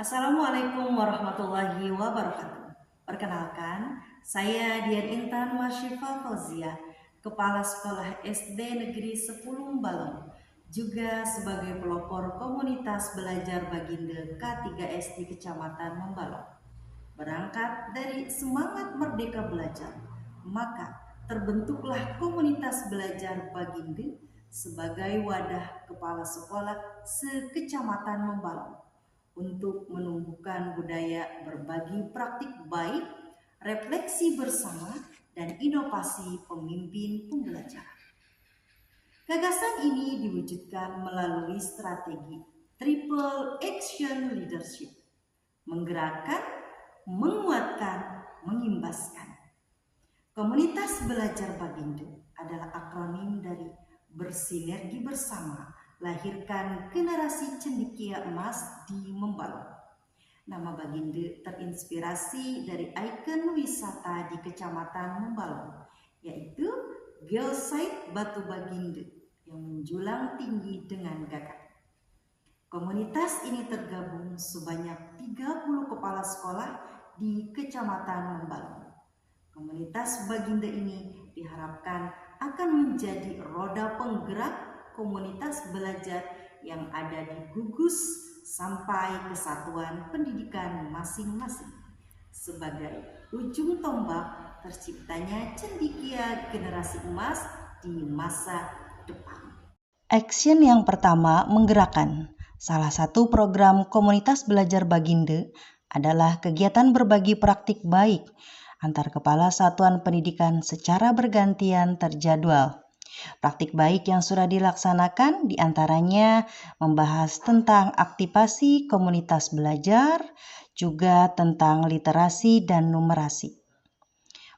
Assalamualaikum warahmatullahi wabarakatuh. Perkenalkan, saya Dian Intan Masyifa Fauzia, Kepala Sekolah SD Negeri 10 Membalong, juga sebagai pelopor komunitas belajar Baginda K3S di Kecamatan Membalong. Berangkat dari semangat merdeka belajar, maka terbentuklah komunitas belajar Baginda sebagai wadah kepala sekolah sekecamatan Membalong untuk menumbuhkan budaya berbagi praktik baik, refleksi bersama, dan inovasi pemimpin pembelajaran. Gagasan ini diwujudkan melalui strategi Triple Action Leadership, menggerakkan, menguatkan, mengimbaskan. Komunitas Belajar Baginda adalah akronim dari bersinergi bersama, lahirkan generasi cendekia emas di Membalong. Nama Baginda terinspirasi dari ikon wisata di Kecamatan Membalong, yaitu Geosite Batu Baginda yang menjulang tinggi dengan gagah. Komunitas ini tergabung sebanyak 30 kepala sekolah di Kecamatan Membalong. Komunitas Baginda ini diharapkan akan menjadi roda penggerak komunitas belajar yang ada di gugus sampai kesatuan pendidikan masing-masing. Sebagai ujung tombak terciptanya cendekia generasi emas di masa depan. Action yang pertama, menggerakkan. Salah satu program komunitas belajar Baginda adalah kegiatan berbagi praktik baik antar kepala satuan pendidikan secara bergantian terjadwal. Praktik baik yang sudah dilaksanakan diantaranya membahas tentang aktivasi komunitas belajar, juga tentang literasi dan numerasi.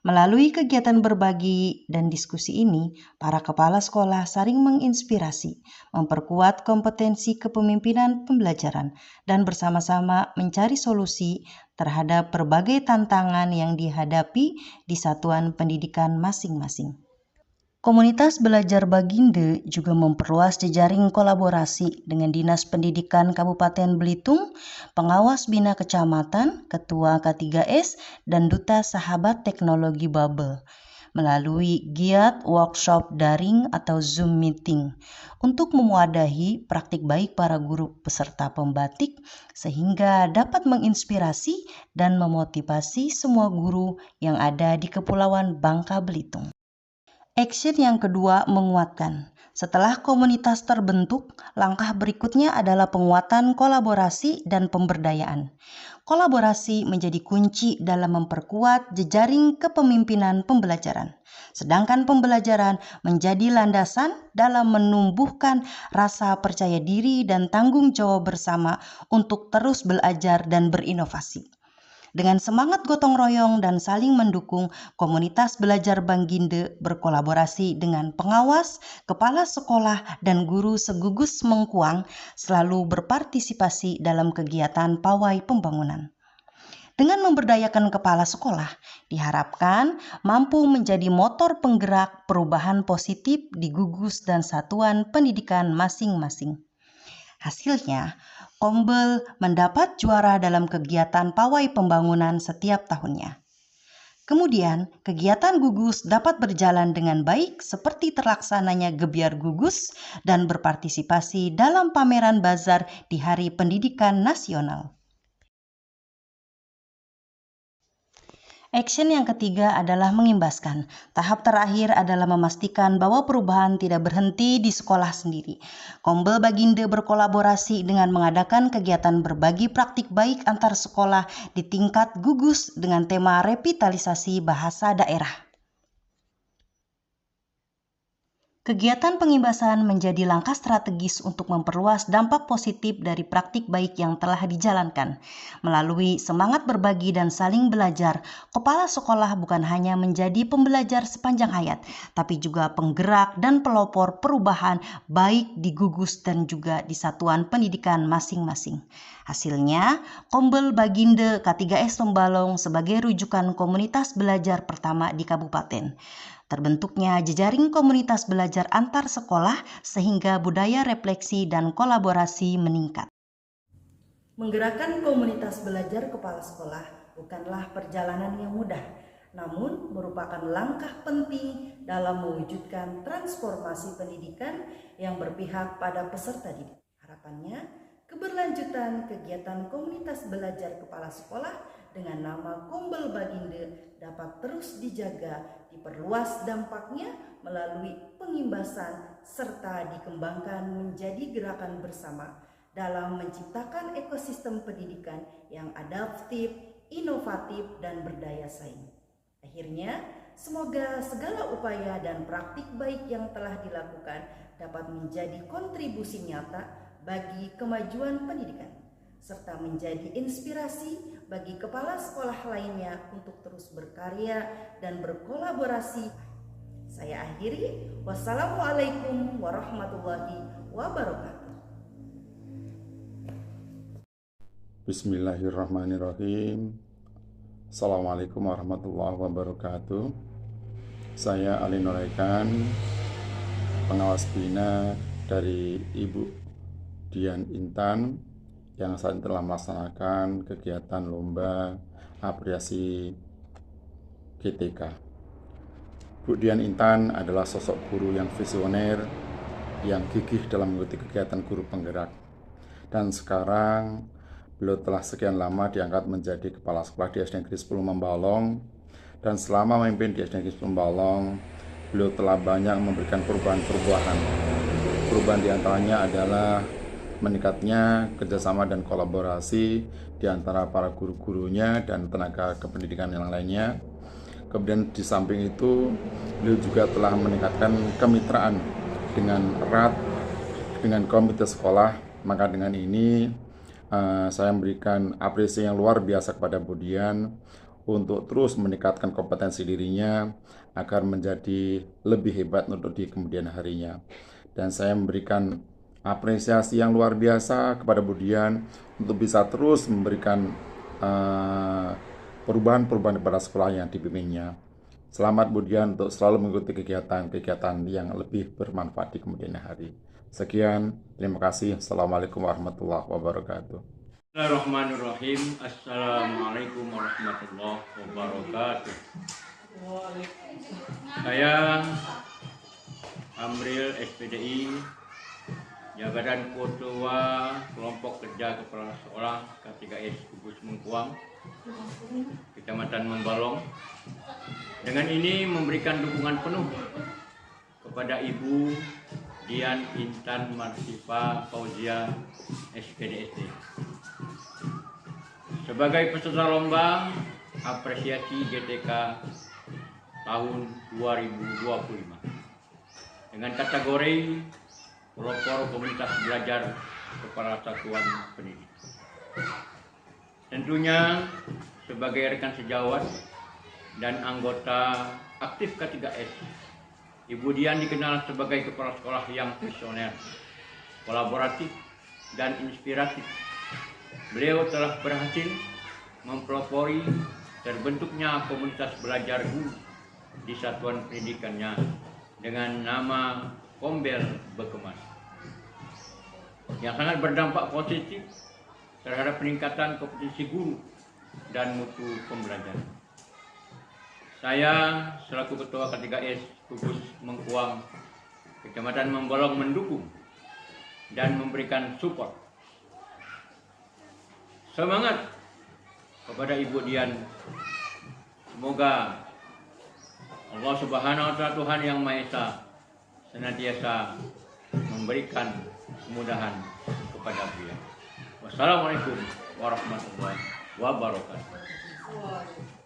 Melalui kegiatan berbagi dan diskusi ini, para kepala sekolah saling menginspirasi, memperkuat kompetensi kepemimpinan pembelajaran, dan bersama-sama mencari solusi terhadap berbagai tantangan yang dihadapi di satuan pendidikan masing-masing. Komunitas Belajar Baginda juga memperluas jejaring kolaborasi dengan Dinas Pendidikan Kabupaten Belitung, Pengawas Bina Kecamatan, Ketua K3S, dan Duta Sahabat Teknologi Babel melalui giat workshop daring atau Zoom meeting untuk mewadahi praktik baik para guru peserta pembatik sehingga dapat menginspirasi dan memotivasi semua guru yang ada di Kepulauan Bangka Belitung. Action yang kedua, menguatkan. Setelah komunitas terbentuk, langkah berikutnya adalah penguatan kolaborasi dan pemberdayaan. Kolaborasi menjadi kunci dalam memperkuat jejaring kepemimpinan pembelajaran. Sedangkan pembelajaran menjadi landasan dalam menumbuhkan rasa percaya diri dan tanggung jawab bersama untuk terus belajar dan berinovasi. Dengan semangat gotong royong dan saling mendukung, komunitas belajar Baginda berkolaborasi dengan pengawas, kepala sekolah, dan guru segugus Mengkuang selalu berpartisipasi dalam kegiatan pawai pembangunan. Dengan memberdayakan kepala sekolah, diharapkan mampu menjadi motor penggerak perubahan positif di gugus dan satuan pendidikan masing-masing. Hasilnya, Kombel mendapat juara dalam kegiatan pawai pembangunan setiap tahunnya. Kemudian, kegiatan gugus dapat berjalan dengan baik seperti terlaksananya gebiar gugus dan berpartisipasi dalam pameran bazar di Hari Pendidikan Nasional. Action yang ketiga adalah mengimbaskan. Tahap terakhir adalah memastikan bahwa perubahan tidak berhenti di sekolah sendiri. Kombel Baginda berkolaborasi dengan mengadakan kegiatan berbagi praktik baik antar sekolah di tingkat gugus dengan tema revitalisasi bahasa daerah. Kegiatan pengimbasan menjadi langkah strategis untuk memperluas dampak positif dari praktik baik yang telah dijalankan. Melalui semangat berbagi dan saling belajar, kepala sekolah bukan hanya menjadi pembelajar sepanjang hayat, tapi juga penggerak dan pelopor perubahan baik di gugus dan juga di satuan pendidikan masing-masing. Hasilnya, Kombel Baginda K3S Membalong sebagai rujukan komunitas belajar pertama di kabupaten. Terbentuknya jejaring komunitas belajar antar sekolah sehingga budaya refleksi dan kolaborasi meningkat. Menggerakkan komunitas belajar kepala sekolah bukanlah perjalanan yang mudah, namun merupakan langkah penting dalam mewujudkan transformasi pendidikan yang berpihak pada peserta didik. Harapannya, keberlanjutan kegiatan komunitas belajar kepala sekolah dengan nama Kombel Baginde dapat terus dijaga, diperluas dampaknya melalui pengimbasan serta dikembangkan menjadi gerakan bersama dalam menciptakan ekosistem pendidikan yang adaptif, inovatif, dan berdaya saing. Akhirnya, semoga segala upaya dan praktik baik yang telah dilakukan dapat menjadi kontribusi nyata bagi kemajuan pendidikan, serta menjadi inspirasi bagi kepala sekolah lainnya untuk terus berkarya dan berkolaborasi. Saya akhiri, wassalamualaikum warahmatullahi wabarakatuh. Bismillahirrahmanirrahim. Assalamualaikum warahmatullahi wabarakatuh. Saya Ali Norekan, pengawas bina dari Ibu Dian Intan yang saat ini telah melaksanakan kegiatan lomba apresiasi GTK. Bu Dian Intan adalah sosok guru yang visioner, yang gigih dalam mengikuti kegiatan guru penggerak. Dan sekarang beliau telah sekian lama diangkat menjadi kepala sekolah di SD Negeri 10 Membalong, dan selama memimpin di SD Negeri 10 Membalong, beliau telah banyak memberikan perubahan-perubahan. Perubahan diantaranya adalah meningkatnya kerjasama dan kolaborasi di antara para guru-gurunya dan tenaga kependidikan yang lainnya. Kemudian di samping itu, beliau juga telah meningkatkan kemitraan dengan erat dengan komite sekolah. Maka dengan ini saya memberikan apresiasi yang luar biasa kepada Bu Dian untuk terus meningkatkan kompetensi dirinya agar menjadi lebih hebat untuk di kemudian harinya. Dan saya memberikan apresiasi yang luar biasa kepada Bu Dian untuk bisa terus memberikan perubahan-perubahan kepada sekolah yang dipimpinnya. Selamat Bu Dian untuk selalu mengikuti kegiatan-kegiatan yang lebih bermanfaat di kemudian hari. Sekian, terima kasih. Assalamualaikum warahmatullahi wabarakatuh. Bismillahirrahmanirrahim. Assalamualaikum warahmatullahi wabarakatuh. Saya Amril SPDI, Jabatan Ketua Kelompok Kerja Kepala Sekolah K3S Gugus Mengkuang, Kecamatan Membalong. Dengan ini memberikan dukungan penuh kepada Ibu Dian Intan Marsyifa Fauzia SPDSD sebagai peserta lomba apresiasi GTK tahun 2025 dengan kategori pelopor komunitas belajar kepala satuan pendidik. Tentunya sebagai rekan sejawat dan anggota aktif K3S, Ibu Dian dikenal sebagai kepala sekolah yang visioner, kolaboratif, dan inspiratif. Beliau telah berhasil mempelopori terbentuknya komunitas belajar guru di satuan pendidikannya dengan nama Kombel Bekemas, yang sangat berdampak positif terhadap peningkatan kompetensi guru dan mutu pembelajaran. Saya selaku Ketua K3S Gugus Mengkuang, Kecamatan Membalong, mendukung dan memberikan support. Semangat kepada Ibu Dian. Semoga Allah Subhanahu wa Ta'ala, Tuhan Yang Maha Esa, senantiasa memberikan kemudahan kepada beliau. Wassalamualaikum warahmatullahi wabarakatuh.